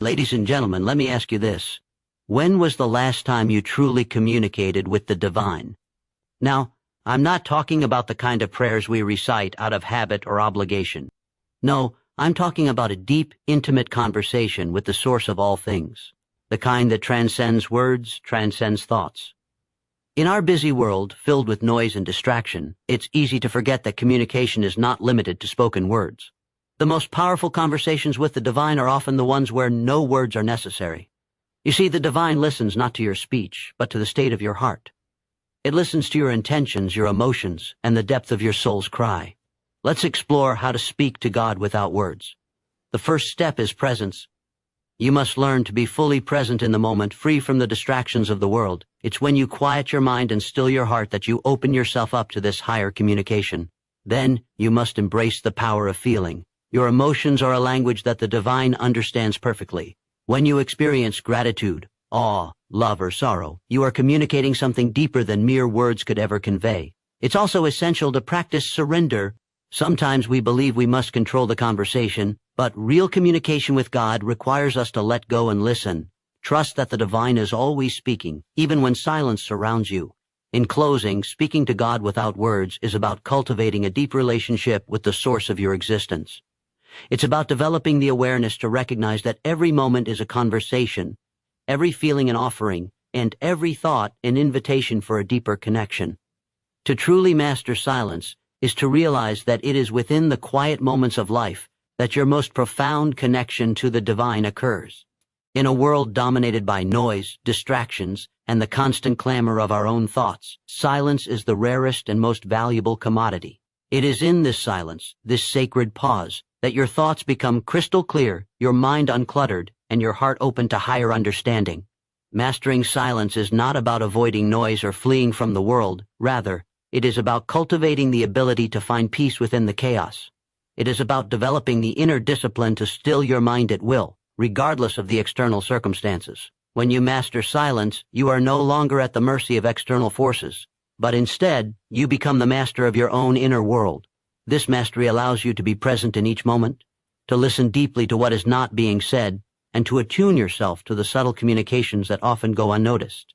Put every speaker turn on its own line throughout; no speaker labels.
Ladies and gentlemen, let me ask you this. When was the last time you truly communicated with the divine? Now, I'm not talking about the kind of prayers we recite out of habit or obligation. No, I'm talking about a deep, intimate conversation with the source of all things. The kind that transcends words, transcends thoughts. In our busy world, filled with noise and distraction, it's easy to forget that communication is not limited to spoken words. The most powerful conversations with the divine are often the ones where no words are necessary. You see, the divine listens not to your speech, but to the state of your heart. It listens to your intentions, your emotions, and the depth of your soul's cry. Let's explore how to speak to God without words. The first step is presence. You must learn to be fully present in the moment, free from the distractions of the world. It's when you quiet your mind and still your heart that you open yourself up to this higher communication. Then, you must embrace the power of feeling. Your emotions are a language that the divine understands perfectly. When you experience gratitude, awe, love, or sorrow, you are communicating something deeper than mere words could ever convey. It's also essential to practice surrender. Sometimes we believe we must control the conversation, but real communication with God requires us to let go and listen. Trust that the divine is always speaking, even when silence surrounds you. In closing, speaking to God without words is about cultivating a deep relationship with the source of your existence. It's about developing the awareness to recognize that every moment is a conversation, every feeling an offering, and every thought an invitation for a deeper connection. To truly master silence is to realize that it is within the quiet moments of life that your most profound connection to the divine occurs. In a world dominated by noise, distractions, and the constant clamor of our own thoughts, silence is the rarest and most valuable commodity. It is in this silence, this sacred pause, that your thoughts become crystal clear, your mind uncluttered, and your heart open to higher understanding. Mastering silence is not about avoiding noise or fleeing from the world. Rather, it is about cultivating the ability to find peace within the chaos. It is about developing the inner discipline to still your mind at will, regardless of the external circumstances. When you master silence, you are no longer at the mercy of external forces, but instead, you become the master of your own inner world. This mastery allows you to be present in each moment, to listen deeply to what is not being said, and to attune yourself to the subtle communications that often go unnoticed.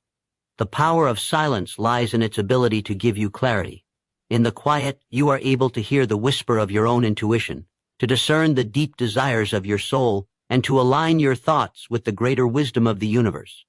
The power of silence lies in its ability to give you clarity. In the quiet, you are able to hear the whisper of your own intuition, to discern the deep desires of your soul, and to align your thoughts with the greater wisdom of the universe.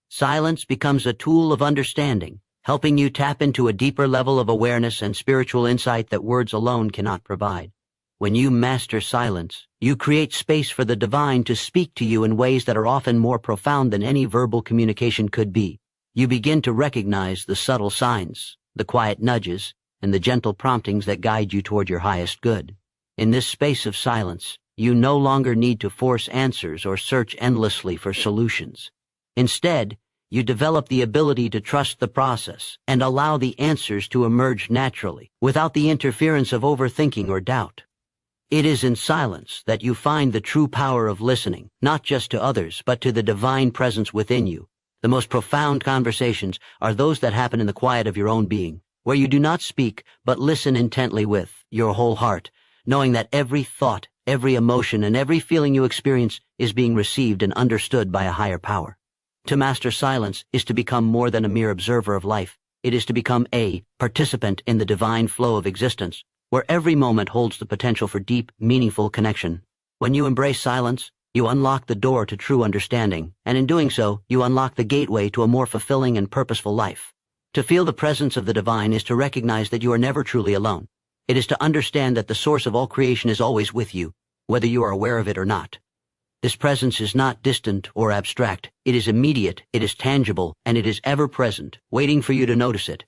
Silence becomes a tool of understanding, helping you tap into a deeper level of awareness and spiritual insight that words alone cannot provide. When you master silence, you create space for the divine to speak to you in ways that are often more profound than any verbal communication could be. You begin to recognize the subtle signs, the quiet nudges, and the gentle promptings that guide you toward your highest good. In this space of silence, you no longer need to force answers or search endlessly for solutions. Instead, you develop the ability to trust the process and allow the answers to emerge naturally, without the interference of overthinking or doubt. It is in silence that you find the true power of listening, not just to others, but to the divine presence within you. The most profound conversations are those that happen in the quiet of your own being, where you do not speak, but listen intently with your whole heart, knowing that every thought, every emotion, and every feeling you experience is being received and understood by a higher power. To master silence is to become more than a mere observer of life. It is to become a participant in the divine flow of existence, where every moment holds the potential for deep, meaningful connection. When you embrace silence, you unlock the door to true understanding, and in doing so, you unlock the gateway to a more fulfilling and purposeful life. To feel the presence of the divine is to recognize that you are never truly alone. It is to understand that the source of all creation is always with you, whether you are aware of it or not. This presence is not distant or abstract. It is immediate, it is tangible, and it is ever present, waiting for you to notice it.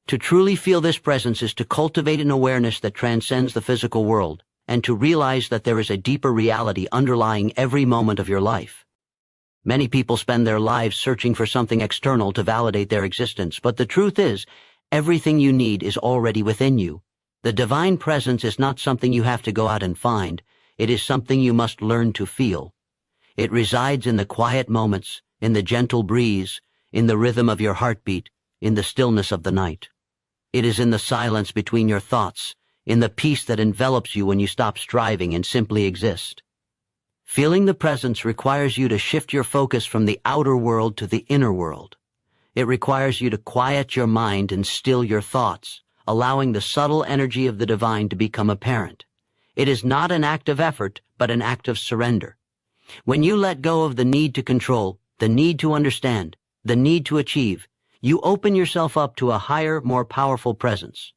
To truly feel this presence is to cultivate an awareness that transcends the physical world, and to realize that there is a deeper reality underlying every moment of your life. Many people spend their lives searching for something external to validate their existence, but the truth is, everything you need is already within you. The divine presence is not something you have to go out and find. It is something you must learn to feel. It resides in the quiet moments, in the gentle breeze, in the rhythm of your heartbeat, in the stillness of the night. It is in the silence between your thoughts, in the peace that envelops you when you stop striving and simply exist. Feeling the presence requires you to shift your focus from the outer world to the inner world. It requires you to quiet your mind and still your thoughts, allowing the subtle energy of the divine to become apparent. It is not an act of effort, but an act of surrender. When you let go of the need to control, the need to understand, the need to achieve, you open yourself up to a higher, more powerful presence.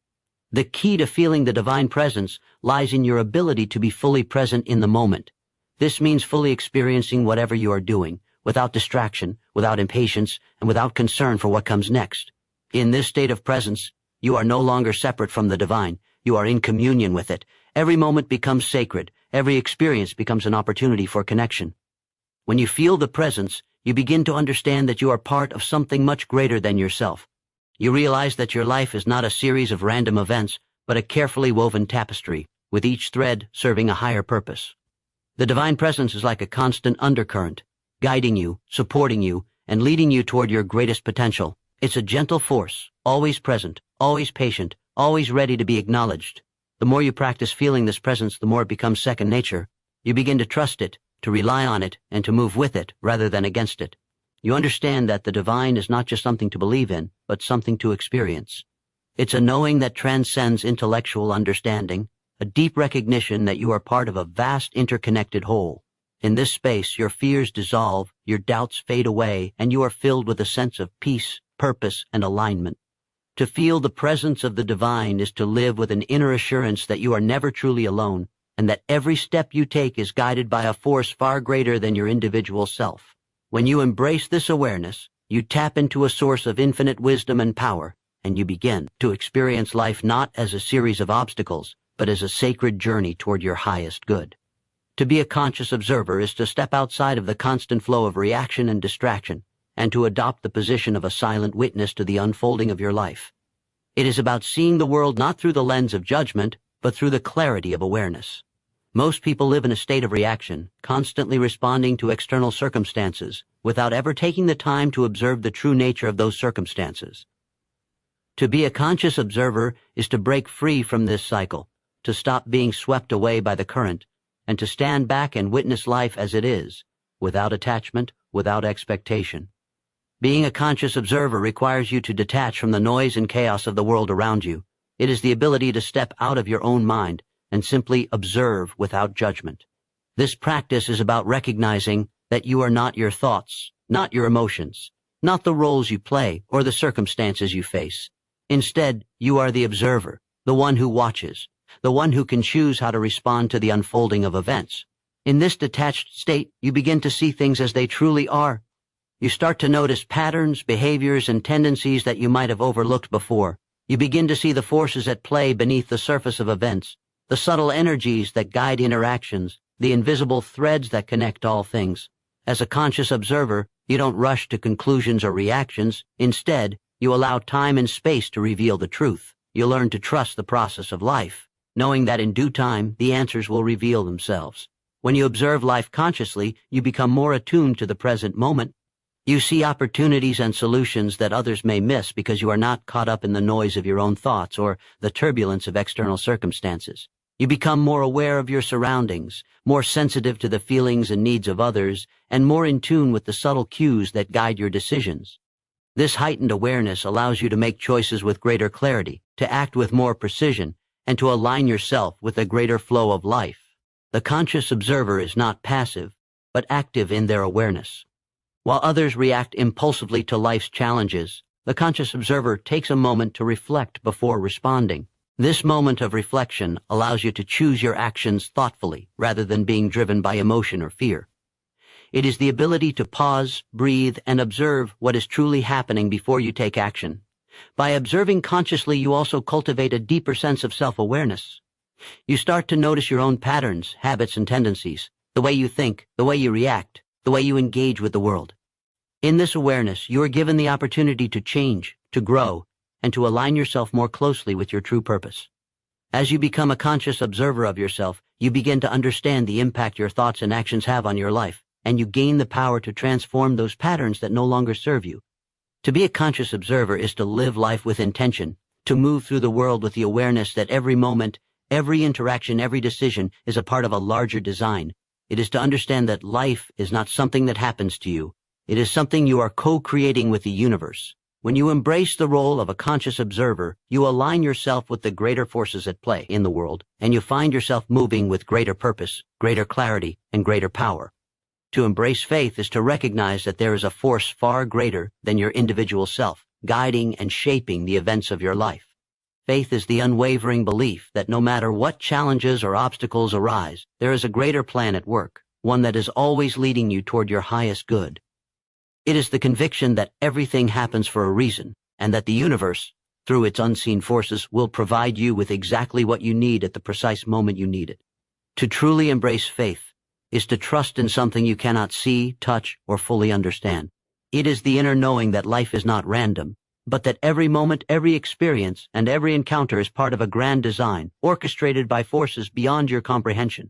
The key to feeling the divine presence lies in your ability to be fully present in the moment. This means fully experiencing whatever you are doing, without distraction, without impatience, and without concern for what comes next. In this state of presence, you are no longer separate from the divine. You are in communion with it. Every moment becomes sacred. Every experience becomes an opportunity for connection. When you feel the presence, you begin to understand that you are part of something much greater than yourself. You realize that your life is not a series of random events, but a carefully woven tapestry, with each thread serving a higher purpose. The divine presence is like a constant undercurrent, guiding you, supporting you, and leading you toward your greatest potential. It's a gentle force, always present, always patient, always ready to be acknowledged. The more you practice feeling this presence, the more it becomes second nature. You begin to trust it, to rely on it, and to move with it rather than against it. You understand that the divine is not just something to believe in, but something to experience. It's a knowing that transcends intellectual understanding, a deep recognition that you are part of a vast interconnected whole. In this space, your fears dissolve, your doubts fade away, and you are filled with a sense of peace, purpose, and alignment. To feel the presence of the divine is to live with an inner assurance that you are never truly alone, and that every step you take is guided by a force far greater than your individual self. When you embrace this awareness, you tap into a source of infinite wisdom and power, and you begin to experience life not as a series of obstacles, but as a sacred journey toward your highest good. To be a conscious observer is to step outside of the constant flow of reaction and distraction, and to adopt the position of a silent witness to the unfolding of your life. It is about seeing the world not through the lens of judgment, but through the clarity of awareness. Most people live in a state of reaction, constantly responding to external circumstances, without ever taking the time to observe the true nature of those circumstances. To be a conscious observer is to break free from this cycle, to stop being swept away by the current, and to stand back and witness life as it is, without attachment, without expectation. Being a conscious observer requires you to detach from the noise and chaos of the world around you. It is the ability to step out of your own mind and simply observe without judgment. This practice is about recognizing that you are not your thoughts, not your emotions, not the roles you play or the circumstances you face. Instead, you are the observer, the one who watches, the one who can choose how to respond to the unfolding of events. In this detached state, you begin to see things as they truly are. You start to notice patterns, behaviors, and tendencies that you might have overlooked before. You begin to see the forces at play beneath the surface of events, the subtle energies that guide interactions, the invisible threads that connect all things. As a conscious observer, you don't rush to conclusions or reactions. Instead, you allow time and space to reveal the truth. You learn to trust the process of life, knowing that in due time, the answers will reveal themselves. When you observe life consciously, you become more attuned to the present moment. You see opportunities and solutions that others may miss because you are not caught up in the noise of your own thoughts or the turbulence of external circumstances. You become more aware of your surroundings, more sensitive to the feelings and needs of others, and more in tune with the subtle cues that guide your decisions. This heightened awareness allows you to make choices with greater clarity, to act with more precision, and to align yourself with a greater flow of life. The conscious observer is not passive, but active in their awareness. While others react impulsively to life's challenges, the conscious observer takes a moment to reflect before responding. This moment of reflection allows you to choose your actions thoughtfully rather than being driven by emotion or fear. It is the ability to pause, breathe, and observe what is truly happening before you take action. By observing consciously, you also cultivate a deeper sense of self-awareness. You start to notice your own patterns, habits, and tendencies, the way you think, the way you react, the way you engage with the world. In this awareness, you are given the opportunity to change, to grow, and to align yourself more closely with your true purpose. As you become a conscious observer of yourself, you begin to understand the impact your thoughts and actions have on your life, and you gain the power to transform those patterns that no longer serve you. To be a conscious observer is to live life with intention, to move through the world with the awareness that every moment, every interaction, every decision is a part of a larger design, It is to understand that life is not something that happens to you. It is something you are co-creating with the universe. When you embrace the role of a conscious observer, you align yourself with the greater forces at play in the world, and you find yourself moving with greater purpose, greater clarity, and greater power. To embrace faith is to recognize that there is a force far greater than your individual self, guiding and shaping the events of your life. Faith is the unwavering belief that no matter what challenges or obstacles arise, there is a greater plan at work, one that is always leading you toward your highest good. It is the conviction that everything happens for a reason, and that the universe, through its unseen forces, will provide you with exactly what you need at the precise moment you need it. To truly embrace faith is to trust in something you cannot see, touch, or fully understand. It is the inner knowing that life is not random, but that every moment, every experience, and every encounter is part of a grand design, orchestrated by forces beyond your comprehension.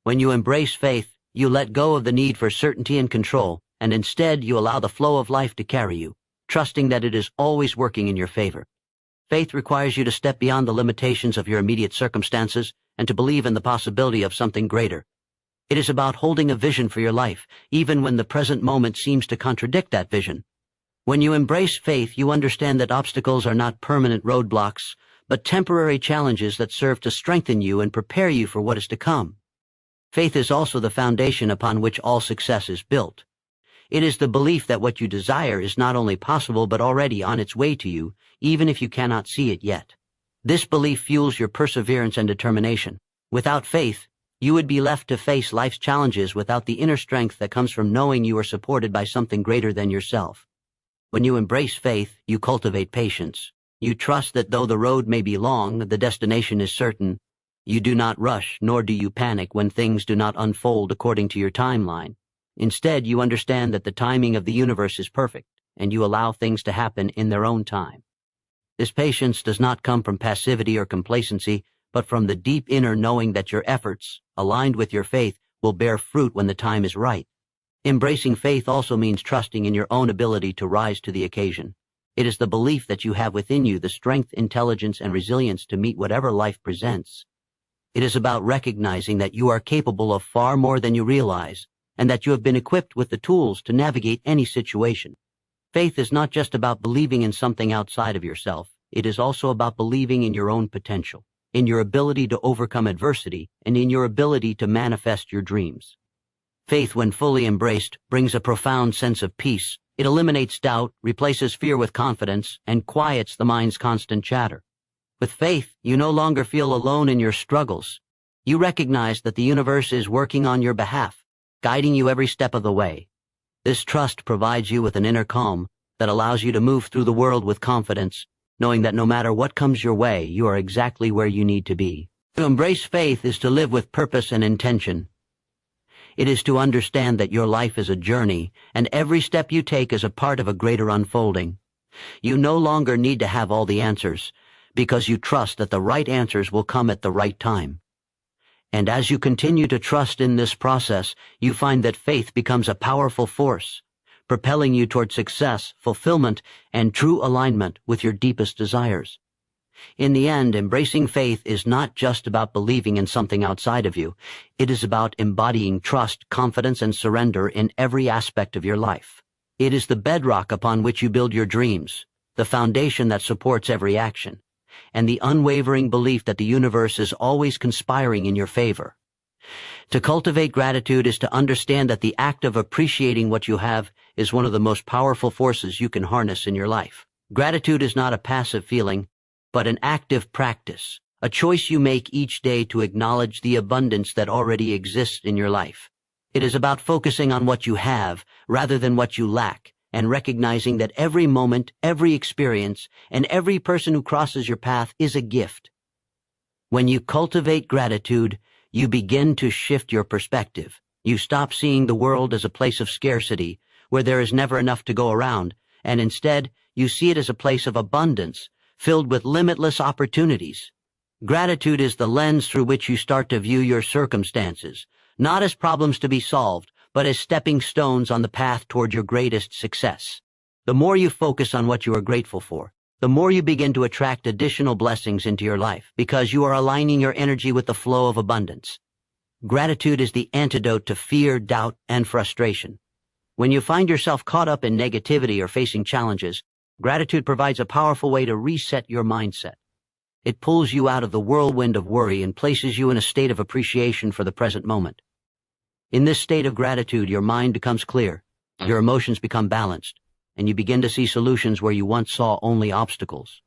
When you embrace faith, you let go of the need for certainty and control, and instead you allow the flow of life to carry you, trusting that it is always working in your favor. Faith requires you to step beyond the limitations of your immediate circumstances and to believe in the possibility of something greater. It is about holding a vision for your life, even when the present moment seems to contradict that vision. When you embrace faith, you understand that obstacles are not permanent roadblocks, but temporary challenges that serve to strengthen you and prepare you for what is to come. Faith is also the foundation upon which all success is built. It is the belief that what you desire is not only possible but already on its way to you, even if you cannot see it yet. This belief fuels your perseverance and determination. Without faith, you would be left to face life's challenges without the inner strength that comes from knowing you are supported by something greater than yourself. When you embrace faith, you cultivate patience. You trust that though the road may be long, the destination is certain. You do not rush, nor do you panic when things do not unfold according to your timeline. Instead, you understand that the timing of the universe is perfect, and you allow things to happen in their own time. This patience does not come from passivity or complacency, but from the deep inner knowing that your efforts, aligned with your faith, will bear fruit when the time is right. Embracing faith also means trusting in your own ability to rise to the occasion. It is the belief that you have within you the strength, intelligence, and resilience to meet whatever life presents. It is about recognizing that you are capable of far more than you realize, and that you have been equipped with the tools to navigate any situation. Faith is not just about believing in something outside of yourself. It is also about believing in your own potential, in your ability to overcome adversity, and in your ability to manifest your dreams. Faith, when fully embraced, brings a profound sense of peace. It eliminates doubt, replaces fear with confidence, and quiets the mind's constant chatter. With faith, you no longer feel alone in your struggles. You recognize that the universe is working on your behalf, guiding you every step of the way. This trust provides you with an inner calm that allows you to move through the world with confidence, knowing that no matter what comes your way, you are exactly where you need to be. To embrace faith is to live with purpose and intention. It is to understand that your life is a journey, and every step you take is a part of a greater unfolding. You no longer need to have all the answers, because you trust that the right answers will come at the right time. And as you continue to trust in this process, you find that faith becomes a powerful force, propelling you toward success, fulfillment, and true alignment with your deepest desires. In the end, embracing faith is not just about believing in something outside of you. It is about embodying trust, confidence, and surrender in every aspect of your life. It is the bedrock upon which you build your dreams, the foundation that supports every action, and the unwavering belief that the universe is always conspiring in your favor. To cultivate gratitude is to understand that the act of appreciating what you have is one of the most powerful forces you can harness in your life. Gratitude is not a passive feeling, but an active practice, a choice you make each day to acknowledge the abundance that already exists in your life. It is about focusing on what you have rather than what you lack, and recognizing that every moment, every experience, and every person who crosses your path is a gift. When you cultivate gratitude, you begin to shift your perspective. You stop seeing the world as a place of scarcity, where there is never enough to go around, and instead, you see it as a place of abundance, filled with limitless opportunities. Gratitude is the lens through which you start to view your circumstances, not as problems to be solved, but as stepping stones on the path toward your greatest success. The more you focus on what you are grateful for, the more you begin to attract additional blessings into your life, because you are aligning your energy with the flow of abundance. Gratitude is the antidote to fear, doubt, and frustration. When you find yourself caught up in negativity or facing challenges, gratitude provides a powerful way to reset your mindset. It pulls you out of the whirlwind of worry and places you in a state of appreciation for the present moment. In this state of gratitude, your mind becomes clear, your emotions become balanced, and you begin to see solutions where you once saw only obstacles.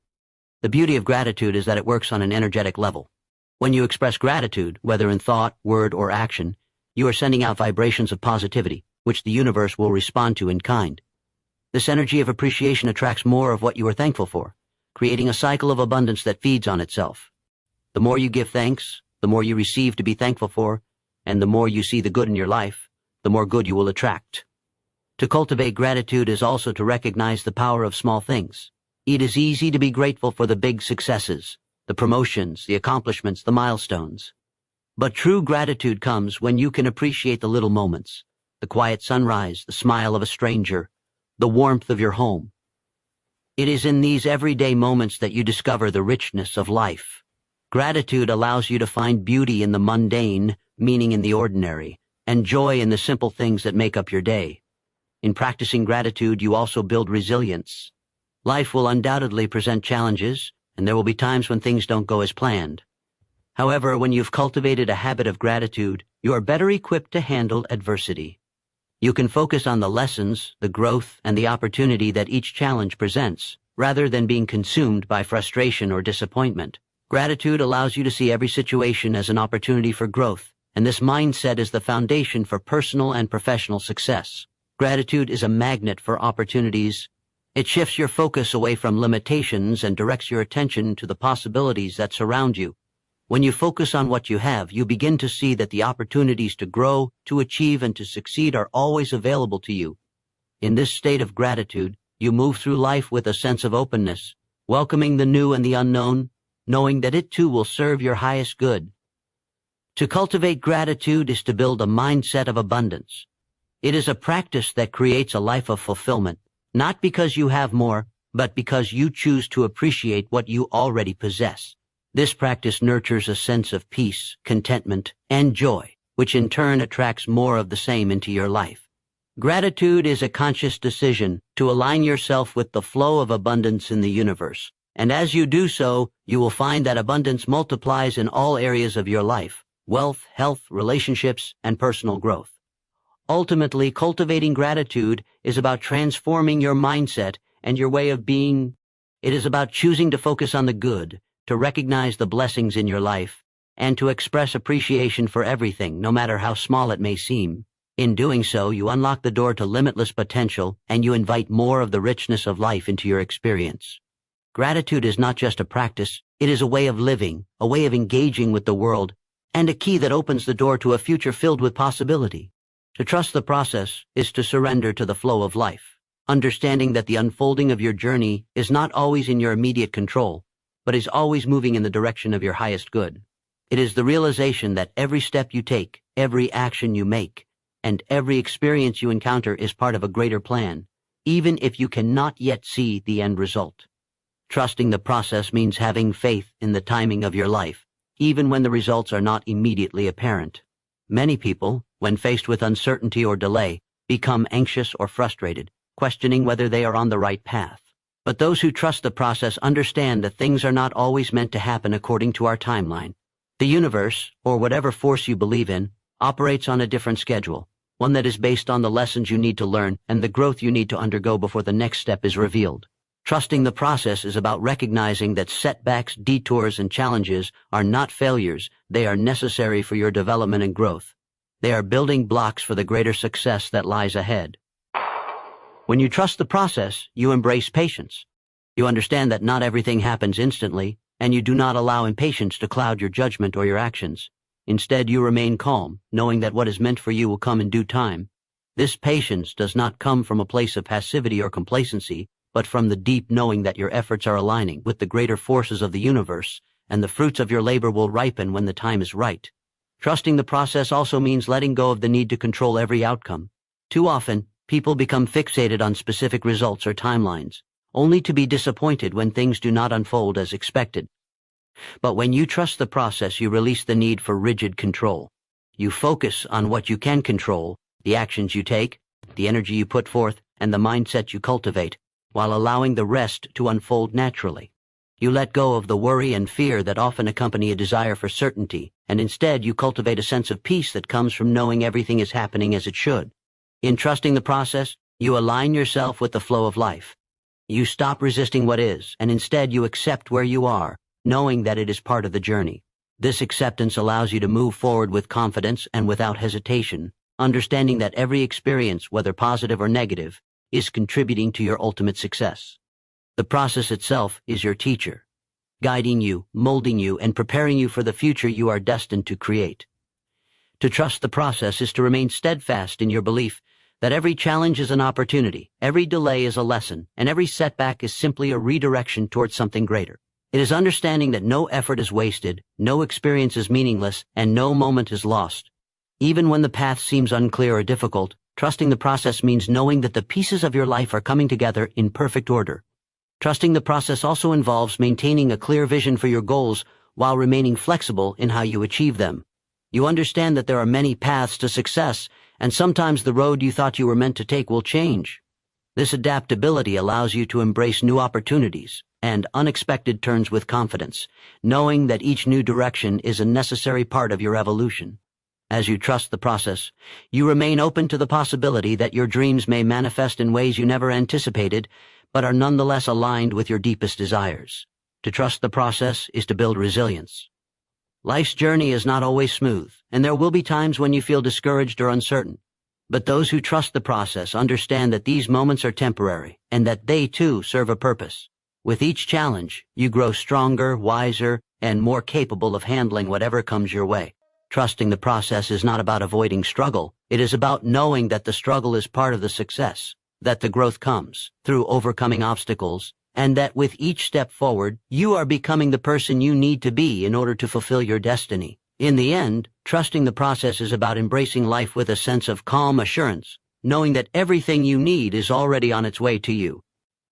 The beauty of gratitude is that it works on an energetic level. When you express gratitude, whether in thought, word, or action, you are sending out vibrations of positivity, which the universe will respond to in kind. This energy of appreciation attracts more of what you are thankful for, creating a cycle of abundance that feeds on itself. The more you give thanks, the more you receive to be thankful for, and the more you see the good in your life, the more good you will attract. To cultivate gratitude is also to recognize the power of small things. It is easy to be grateful for the big successes, the promotions, the accomplishments, the milestones. But true gratitude comes when you can appreciate the little moments, the quiet sunrise, the smile of a stranger, the warmth of your home. It is in these everyday moments that you discover the richness of life. Gratitude allows you to find beauty in the mundane, meaning in the ordinary, and joy in the simple things that make up your day. In practicing gratitude, you also build resilience. Life will undoubtedly present challenges, and there will be times when things don't go as planned. However, when you've cultivated a habit of gratitude, you are better equipped to handle adversity. You can focus on the lessons, the growth, and the opportunity that each challenge presents, rather than being consumed by frustration or disappointment. Gratitude allows you to see every situation as an opportunity for growth, and this mindset is the foundation for personal and professional success. Gratitude is a magnet for opportunities. It shifts your focus away from limitations and directs your attention to the possibilities that surround you. When you focus on what you have, you begin to see that the opportunities to grow, to achieve, and to succeed are always available to you. In this state of gratitude, you move through life with a sense of openness, welcoming the new and the unknown, knowing that it too will serve your highest good. To cultivate gratitude is to build a mindset of abundance. It is a practice that creates a life of fulfillment. Not because you have more, but because you choose to appreciate what you already possess. This practice nurtures a sense of peace, contentment, and joy, which in turn attracts more of the same into your life. Gratitude is a conscious decision to align yourself with the flow of abundance in the universe, and as you do so, you will find that abundance multiplies in all areas of your life: wealth, health, relationships, and personal growth. Ultimately, cultivating gratitude is about transforming your mindset and your way of being. It is about choosing to focus on the good, to recognize the blessings in your life, and to express appreciation for everything, no matter how small it may seem. In doing so, you unlock the door to limitless potential, and you invite more of the richness of life into your experience. Gratitude is not just a practice, it is a way of living, a way of engaging with the world, and a key that opens the door to a future filled with possibility. To trust the process is to surrender to the flow of life, understanding that the unfolding of your journey is not always in your immediate control, but is always moving in the direction of your highest good. It is the realization that every step you take, every action you make, and every experience you encounter is part of a greater plan, even if you cannot yet see the end result. Trusting the process means having faith in the timing of your life, even when the results are not immediately apparent. Many people, when faced with uncertainty or delay, become anxious or frustrated, questioning whether they are on the right path. But those who trust the process understand that things are not always meant to happen according to our timeline. The universe, or whatever force you believe in, operates on a different schedule, one that is based on the lessons you need to learn and the growth you need to undergo before the next step is revealed. Trusting the process is about recognizing that setbacks, detours, and challenges are not failures. They are necessary for your development and growth. They are building blocks for the greater success that lies ahead. When you trust the process, you embrace patience. You understand that not everything happens instantly, and you do not allow impatience to cloud your judgment or your actions. Instead, you remain calm, knowing that what is meant for you will come in due time. This patience does not come from a place of passivity or complacency, but from the deep knowing that your efforts are aligning with the greater forces of the universe, and the fruits of your labor will ripen when the time is right. Trusting the process also means letting go of the need to control every outcome. Too often, people become fixated on specific results or timelines, only to be disappointed when things do not unfold as expected. But when you trust the process, you release the need for rigid control. You focus on what you can control, the actions you take, the energy you put forth, and the mindset you cultivate, while allowing the rest to unfold naturally. You let go of the worry and fear that often accompany a desire for certainty, and instead you cultivate a sense of peace that comes from knowing everything is happening as it should. In trusting the process, you align yourself with the flow of life. You stop resisting what is, and instead you accept where you are, knowing that it is part of the journey. This acceptance allows you to move forward with confidence and without hesitation, understanding that every experience, whether positive or negative, is contributing to your ultimate success. The process itself is your teacher, guiding you, molding you, and preparing you for the future you are destined to create. To trust the process is to remain steadfast in your belief that every challenge is an opportunity, every delay is a lesson, and every setback is simply a redirection towards something greater. It is understanding that no effort is wasted, no experience is meaningless, and no moment is lost. Even when the path seems unclear or difficult, trusting the process means knowing that the pieces of your life are coming together in perfect order. Trusting the process also involves maintaining a clear vision for your goals while remaining flexible in how you achieve them. You understand that there are many paths to success, and sometimes the road you thought you were meant to take will change. This adaptability allows you to embrace new opportunities and unexpected turns with confidence, knowing that each new direction is a necessary part of your evolution. As you trust the process, you remain open to the possibility that your dreams may manifest in ways you never anticipated, but are nonetheless aligned with your deepest desires. To trust the process is to build resilience. Life's journey is not always smooth, and there will be times when you feel discouraged or uncertain. But those who trust the process understand that these moments are temporary, and that they too serve a purpose. With each challenge, you grow stronger, wiser, and more capable of handling whatever comes your way. Trusting the process is not about avoiding struggle. It is about knowing that the struggle is part of the success, that the growth comes through overcoming obstacles, and that with each step forward, you are becoming the person you need to be in order to fulfill your destiny. In the end, trusting the process is about embracing life with a sense of calm assurance, knowing that everything you need is already on its way to you.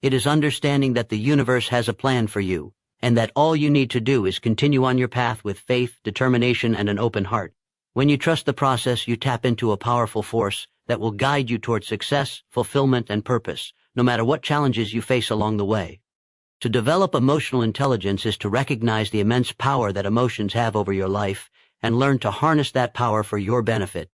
It is understanding that the universe has a plan for you, and that all you need to do is continue on your path with faith, determination, and an open heart. When you trust the process, you tap into a powerful force that will guide you towards success, fulfillment, and purpose, no matter what challenges you face along the way. To develop emotional intelligence is to recognize the immense power that emotions have over your life and learn to harness that power for your benefit.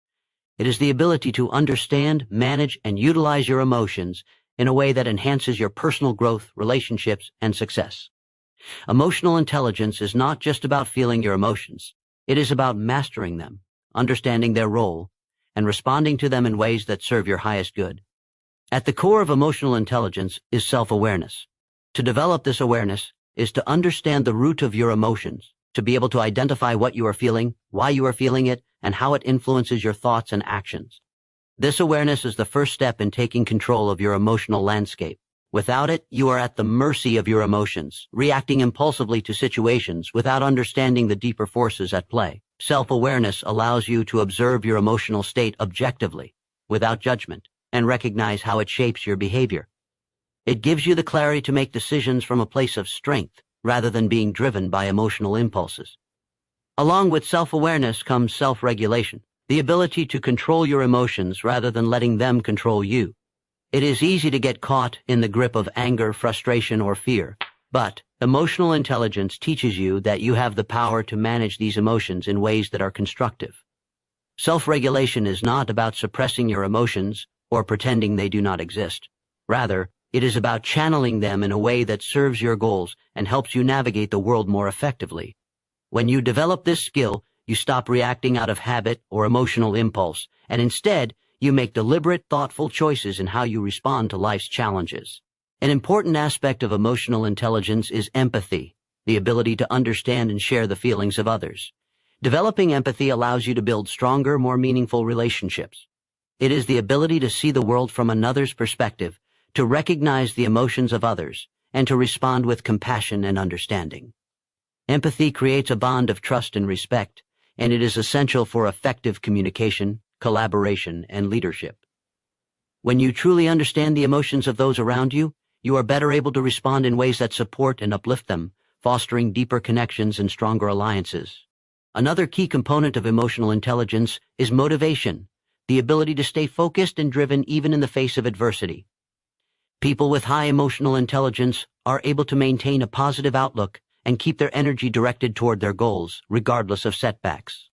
It is the ability to understand, manage, and utilize your emotions in a way that enhances your personal growth, relationships, and success. Emotional intelligence is not just about feeling your emotions. It is about mastering them, understanding their role, and responding to them in ways that serve your highest good. At the core of emotional intelligence is self-awareness. To develop this awareness is to understand the root of your emotions, to be able to identify what you are feeling, why you are feeling it, and how it influences your thoughts and actions. This awareness is the first step in taking control of your emotional landscape. Without it, you are at the mercy of your emotions, reacting impulsively to situations without understanding the deeper forces at play. Self-awareness allows you to observe your emotional state objectively, without judgment, and recognize how it shapes your behavior. It gives you the clarity to make decisions from a place of strength, rather than being driven by emotional impulses. Along with self-awareness comes self-regulation, the ability to control your emotions rather than letting them control you. It is easy to get caught in the grip of anger, frustration, or fear, but emotional intelligence teaches you that you have the power to manage these emotions in ways that are constructive. Self-regulation is not about suppressing your emotions or pretending they do not exist. Rather, it is about channeling them in a way that serves your goals and helps you navigate the world more effectively. When you develop this skill, you stop reacting out of habit or emotional impulse, and instead, you make deliberate, thoughtful choices in how you respond to life's challenges. An important aspect of emotional intelligence is empathy, the ability to understand and share the feelings of others. Developing empathy allows you to build stronger, more meaningful relationships. It is the ability to see the world from another's perspective, to recognize the emotions of others, and to respond with compassion and understanding. Empathy creates a bond of trust and respect, and it is essential for effective communication, collaboration, and leadership. When you truly understand the emotions of those around you, you are better able to respond in ways that support and uplift them, fostering deeper connections and stronger alliances. Another key component of emotional intelligence is motivation, the ability to stay focused and driven even in the face of adversity. People with high emotional intelligence are able to maintain a positive outlook and keep their energy directed toward their goals, regardless of setbacks.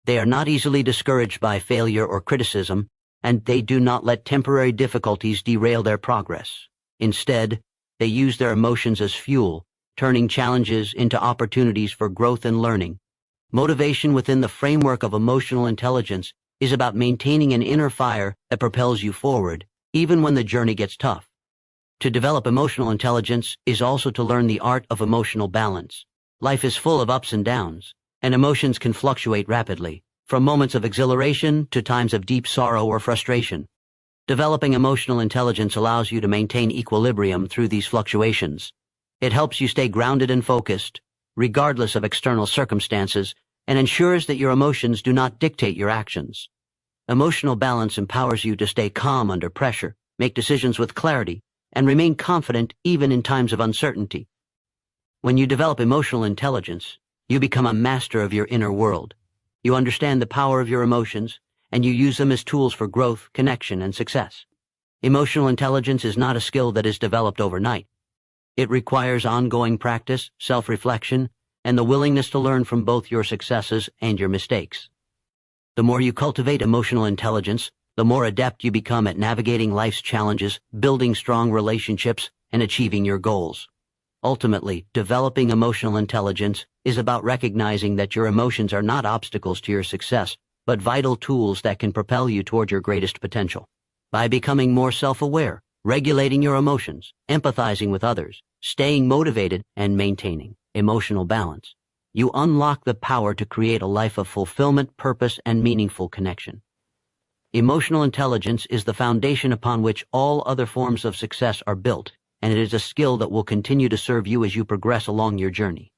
They are not easily discouraged by failure or criticism, and they do not let temporary difficulties derail their progress. Instead, they use their emotions as fuel, turning challenges into opportunities for growth and learning. Motivation within the framework of emotional intelligence is about maintaining an inner fire that propels you forward, even when the journey gets tough. To develop emotional intelligence is also to learn the art of emotional balance. Life is full of ups and downs, and emotions can fluctuate rapidly, from moments of exhilaration to times of deep sorrow or frustration. Developing emotional intelligence allows you to maintain equilibrium through these fluctuations. It helps you stay grounded and focused, regardless of external circumstances, and ensures that your emotions do not dictate your actions. Emotional balance empowers you to stay calm under pressure, make decisions with clarity, and remain confident even in times of uncertainty. When you develop emotional intelligence, you become a master of your inner world. You understand the power of your emotions, and you use them as tools for growth, connection, and success. Emotional intelligence is not a skill that is developed overnight. It requires ongoing practice, self-reflection, and the willingness to learn from both your successes and your mistakes. The more you cultivate emotional intelligence, the more adept you become at navigating life's challenges, building strong relationships, and achieving your goals. Ultimately, developing emotional intelligence is about recognizing that your emotions are not obstacles to your success, but vital tools that can propel you toward your greatest potential. By becoming more self-aware, regulating your emotions, empathizing with others, staying motivated, and maintaining emotional balance, you unlock the power to create a life of fulfillment, purpose, and meaningful connection. Emotional intelligence is the foundation upon which all other forms of success are built, and it is a skill that will continue to serve you as you progress along your journey.